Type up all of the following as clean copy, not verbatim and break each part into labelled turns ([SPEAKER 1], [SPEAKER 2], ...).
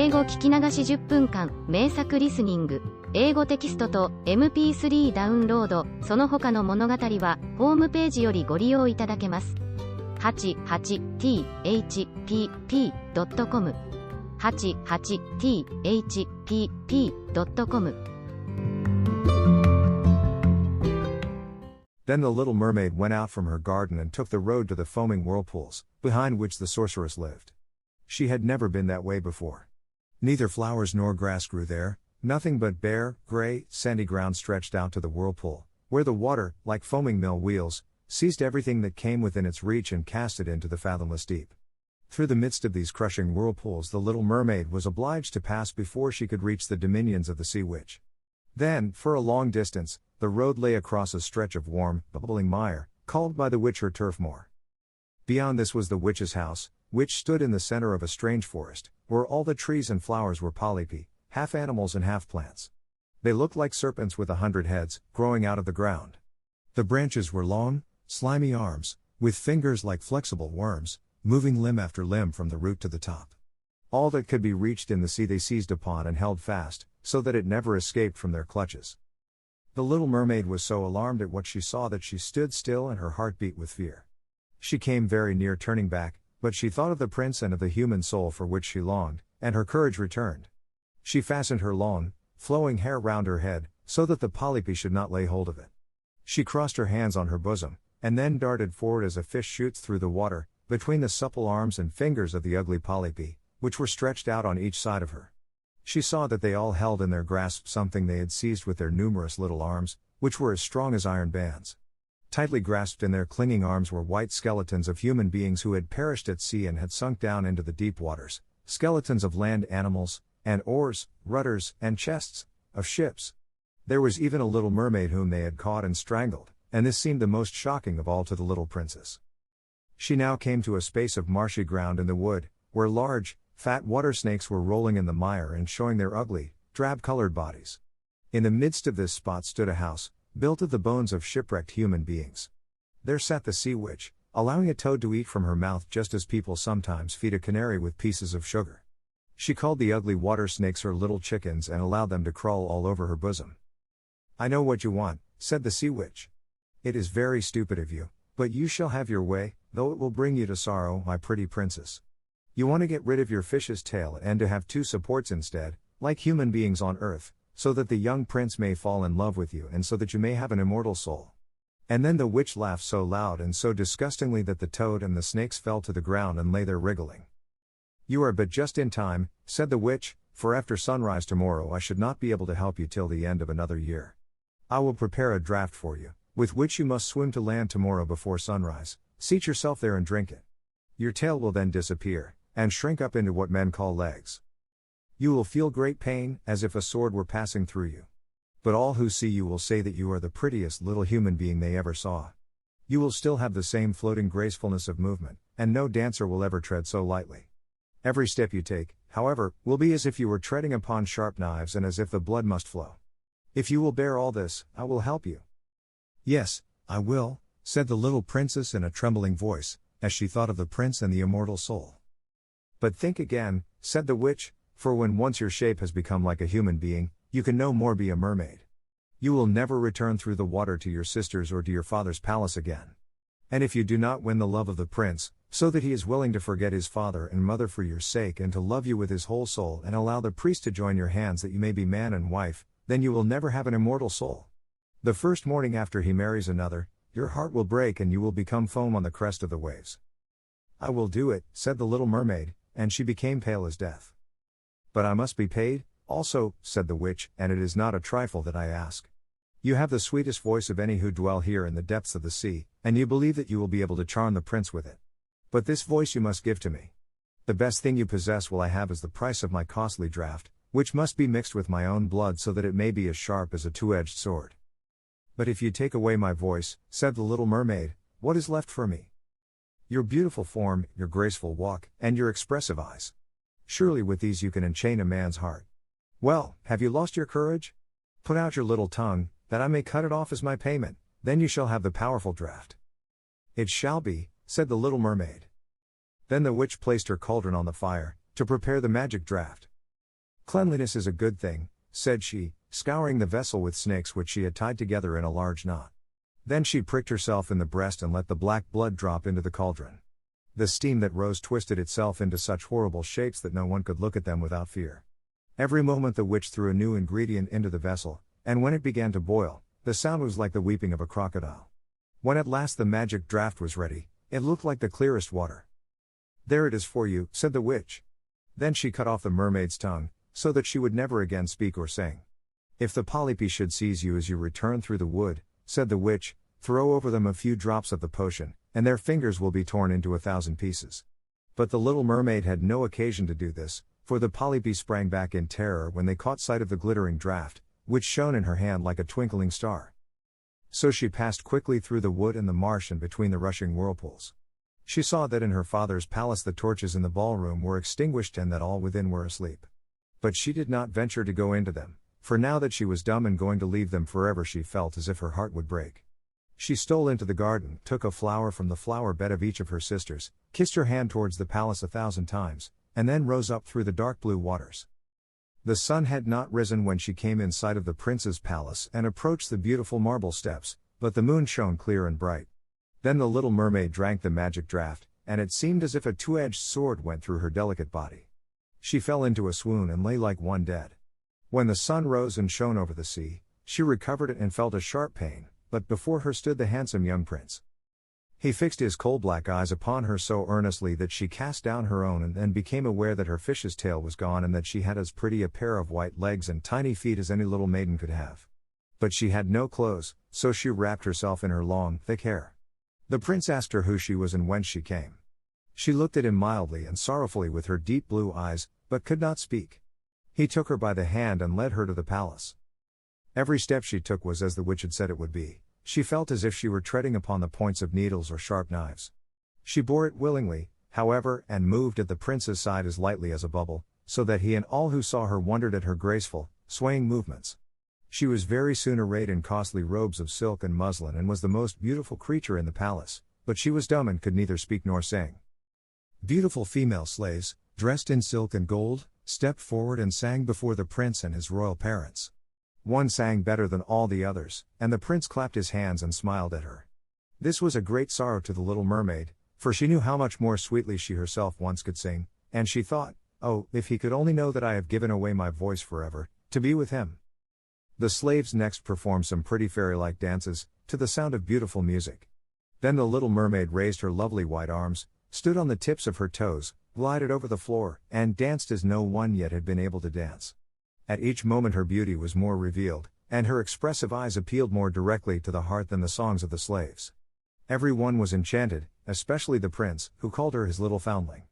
[SPEAKER 1] 英語聞き流し10分間、名作リスニング、英語テキストと MP3 ダウンロード、その他の物語は、ホームページよりご利用いただけます。88thpp.com 88thpp.com
[SPEAKER 2] Then the little mermaid went out from her garden and took the road to the foaming whirlpools, behind which the sorceress lived. She had never been that way before. Neither flowers nor grass grew there, nothing but bare, gray, sandy ground stretched out to the whirlpool, where the water, like foaming mill wheels, seized everything that came within its reach and cast it into the fathomless deep. Through the midst of these crushing whirlpools the little mermaid was obliged to pass before she could reach the dominions of the sea witch. Then, for a long distance, the road lay across a stretch of warm, bubbling mire, called by the witch her turf moor. Beyond this was the witch's house, which stood in the center of a strange forest, where all the trees and flowers were polypi, half animals and half plants. They looked like serpents with 100 heads, growing out of the ground. The branches were long, slimy arms, with fingers like flexible worms, moving limb after limb from the root to the top. All that could be reached in the sea they seized upon and held fast, so that it never escaped from their clutches. The little mermaid was so alarmed at what she saw that she stood still and her heart beat with fear. She came very near turning back, but she thought of the prince and of the human soul for which she longed, and her courage returned. She fastened her long, flowing hair round her head, so that the polypi should not lay hold of it. She crossed her hands on her bosom, and then darted forward as a fish shoots through the water, between the supple arms and fingers of the ugly polypi, which were stretched out on each side of her. She saw that they all held in their grasp something they had seized with their numerous little arms, which were as strong as iron bands. Tightly grasped in their clinging arms were white skeletons of human beings who had perished at sea and had sunk down into the deep waters, skeletons of land animals, and oars, rudders, and chests, of ships. There was even a little mermaid whom they had caught and strangled, and this seemed the most shocking of all to the little princess. She now came to a space of marshy ground in the wood, where large, fat water snakes were rolling in the mire and showing their ugly, drab-colored bodies. In the midst of this spot stood a house, built of the bones of shipwrecked human beings. There sat the sea witch, allowing a toad to eat from her mouth just as people sometimes feed a canary with pieces of sugar. She called the ugly water snakes her little chickens and allowed them to crawl all over her bosom. "I know what you want," said the sea witch. "It is very stupid of you, but you shall have your way, though it will bring you to sorrow, my pretty princess. You want to get rid of your fish's tail and to have two supports instead, like human beings on earth, so that the young prince may fall in love with you and so that you may have an immortal soul." And then the witch laughed so loud and so disgustingly that the toad and the snakes fell to the ground and lay there wriggling. "You are but just in time," said the witch, "for after sunrise tomorrow I should not be able to help you till the end of another year. I will prepare a draught for you, with which you must swim to land tomorrow before sunrise, seat yourself there and drink it. Your tail will then disappear, and shrink up into what men call legs. You will feel great pain, as if a sword were passing through you. But all who see you will say that you are the prettiest little human being they ever saw. You will still have the same floating gracefulness of movement, and no dancer will ever tread so lightly. Every step you take, however, will be as if you were treading upon sharp knives and as if the blood must flow. If you will bear all this, I will help you." "Yes, I will," said the little princess in a trembling voice, as she thought of the prince and the immortal soul. "But think again," said the witch, "for when once your shape has become like a human being, you can no more be a mermaid. You will never return through the water to your sisters or to your father's palace again. And if you do not win the love of the prince, so that he is willing to forget his father and mother for your sake and to love you with his whole soul and allow the priest to join your hands that you may be man and wife, then you will never have an immortal soul. The first morning after he marries another, your heart will break and you will become foam on the crest of the waves." "I will do it," said the little mermaid, and she became pale as death. "But I must be paid, also," said the witch, "and it is not a trifle that I ask. You have the sweetest voice of any who dwell here in the depths of the sea, and you believe that you will be able to charm the prince with it. But this voice you must give to me. The best thing you possess will I have as the price of my costly draught, which must be mixed with my own blood so that it may be as sharp as a two-edged sword." "But if you take away my voice," said the little mermaid, "what is left for me? Your beautiful form, your graceful walk, and your expressive eyes. Surely with these you can enchain a man's heart. Well, have you lost your courage? Put out your little tongue, that I may cut it off as my payment, then you shall have the powerful draught." "It shall be," said the little mermaid. Then the witch placed her cauldron on the fire, to prepare the magic draught. "Cleanliness is a good thing," said she, scouring the vessel with snakes which she had tied together in a large knot. Then she pricked herself in the breast and let the black blood drop into the cauldron. The steam that rose twisted itself into such horrible shapes that no one could look at them without fear. Every moment the witch threw a new ingredient into the vessel, and when it began to boil, the sound was like the weeping of a crocodile. When at last the magic draught was ready, it looked like the clearest water. "There it is for you," said the witch. Then she cut off the mermaid's tongue, so that she would never again speak or sing. "If the polypi should seize you as you return through the wood," said the witch, "throw over them a few drops of the potion, and their fingers will be torn into 1,000 pieces." But the little mermaid had no occasion to do this, for the polypi sprang back in terror when they caught sight of the glittering draught, which shone in her hand like a twinkling star. So she passed quickly through the wood and the marsh and between the rushing whirlpools. She saw that in her father's palace the torches in the ballroom were extinguished and that all within were asleep. But she did not venture to go into them, for now that she was dumb and going to leave them forever she felt as if her heart would break. She stole into the garden, took a flower from the flower bed of each of her sisters, kissed her hand towards the palace 1,000 times, and then rose up through the dark blue waters. The sun had not risen when she came in sight of the prince's palace and approached the beautiful marble steps, but the moon shone clear and bright. Then the little mermaid drank the magic draught, and it seemed as if a two-edged sword went through her delicate body. She fell into a swoon and lay like one dead. When the sun rose and shone over the sea, she recovered it and felt a sharp pain, but before her stood the handsome young prince. He fixed his coal-black eyes upon her so earnestly that she cast down her own and then became aware that her fish's tail was gone and that she had as pretty a pair of white legs and tiny feet as any little maiden could have. But she had no clothes, so she wrapped herself in her long, thick hair. The prince asked her who she was and whence she came. She looked at him mildly and sorrowfully with her deep blue eyes, but could not speak. He took her by the hand and led her to the palace. Every step she took was as the witch had said it would be. She felt as if she were treading upon the points of needles or sharp knives. She bore it willingly, however, and moved at the prince's side as lightly as a bubble, so that he and all who saw her wondered at her graceful, swaying movements. She was very soon arrayed in costly robes of silk and muslin and was the most beautiful creature in the palace, but she was dumb and could neither speak nor sing. Beautiful female slaves, dressed in silk and gold, stepped forward and sang before the prince and his royal parents. One sang better than all the others, and the prince clapped his hands and smiled at her. This was a great sorrow to the little mermaid, for she knew how much more sweetly she herself once could sing, and she thought, "Oh, if he could only know that I have given away my voice forever, to be with him." The slaves next performed some pretty fairy-like dances, to the sound of beautiful music. Then the little mermaid raised her lovely white arms, stood on the tips of her toes, glided over the floor, and danced as no one yet had been able to dance. At each moment her beauty was more revealed, and her expressive eyes appealed more directly to the heart than the songs of the slaves. Every one was enchanted, especially the prince, who called her his little foundling.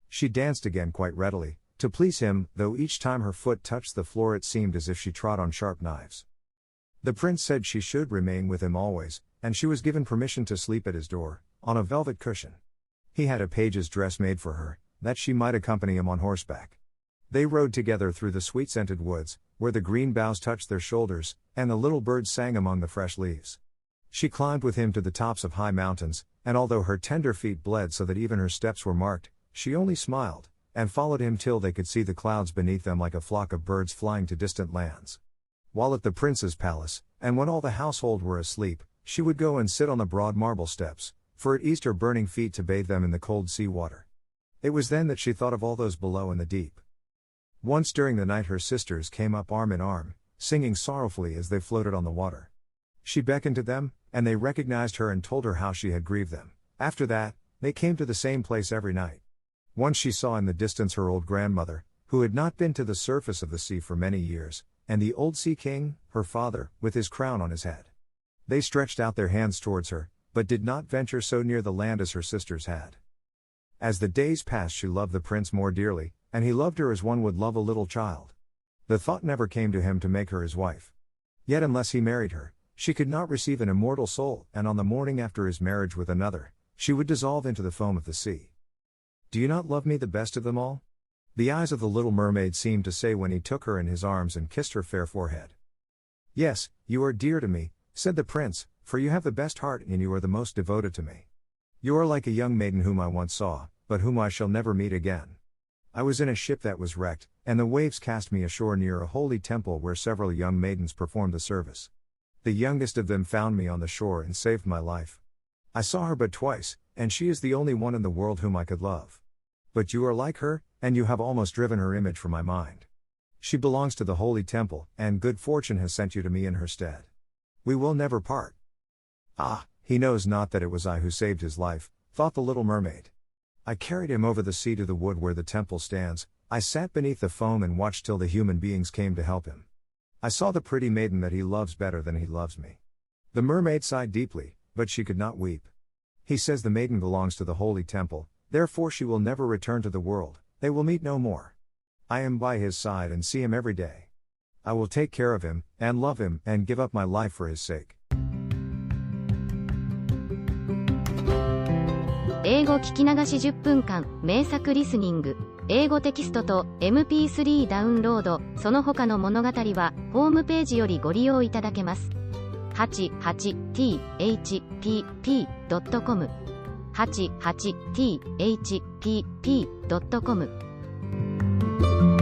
[SPEAKER 2] She danced again quite readily, to please him, though each time her foot touched the floor it seemed as if she trod on sharp knives. The prince said she should remain with him always, and she was given permission to sleep at his door, on a velvet cushion. He had a page's dress made for her, that she might accompany him on horseback. They rode together through the sweet-scented woods, where the green boughs touched their shoulders, and the little birds sang among the fresh leaves. She climbed with him to the tops of high mountains, and although her tender feet bled so that even her steps were marked, she only smiled, and followed him till they could see the clouds beneath them like a flock of birds flying to distant lands. While at the prince's palace, and when all the household were asleep, she would go and sit on the broad marble steps, for it eased her burning feet to bathe them in the cold sea water. It was then that she thought of all those below in the deep. Once during the night her sisters came up arm in arm, singing sorrowfully as they floated on the water. She beckoned to them, and they recognized her and told her how she had grieved them. After that, they came to the same place every night. Once she saw in the distance her old grandmother, who had not been to the surface of the sea for many years, and the old sea king, her father, with his crown on his head. They stretched out their hands towards her, but did not venture so near the land as her sisters had. As the days passed she loved the prince more dearly, and he loved her as one would love a little child. The thought never came to him to make her his wife. Yet unless he married her, she could not receive an immortal soul, and on the morning after his marriage with another, she would dissolve into the foam of the sea. "Do you not love me the best of them all?" the eyes of the little mermaid seemed to say when he took her in his arms and kissed her fair forehead. "Yes, you are dear to me," said the prince, "for you have the best heart and you are the most devoted to me. You are like a young maiden whom I once saw, but whom I shall never meet again. I was in a ship that was wrecked, and the waves cast me ashore near a holy temple where several young maidens performed the service. The youngest of them found me on the shore and saved my life. I saw her but twice, and she is the only one in the world whom I could love. But you are like her, and you have almost driven her image from my mind. She belongs to the holy temple, and good fortune has sent you to me in her stead. We will never part. Ah, he knows not that it was I who saved his life, thought the little mermaid. I carried him over the sea to the wood where the temple stands. I sat beneath the foam and watched till the human beings came to help him. I saw the pretty maiden that he loves better than he loves me. The mermaid sighed deeply, but she could not weep. He says the maiden belongs to the holy temple, therefore she will never return to the world, they will meet no more. I am by his side and see him every day. I will take care of him, and love him, and give up my life for his sake.
[SPEAKER 1] 英語聞き流し10分間、名作リスニング。英語テキストと MP3 ダウンロード、その他の物語は、ホームページよりご利用いただけます。88thpp.com 88thpp.com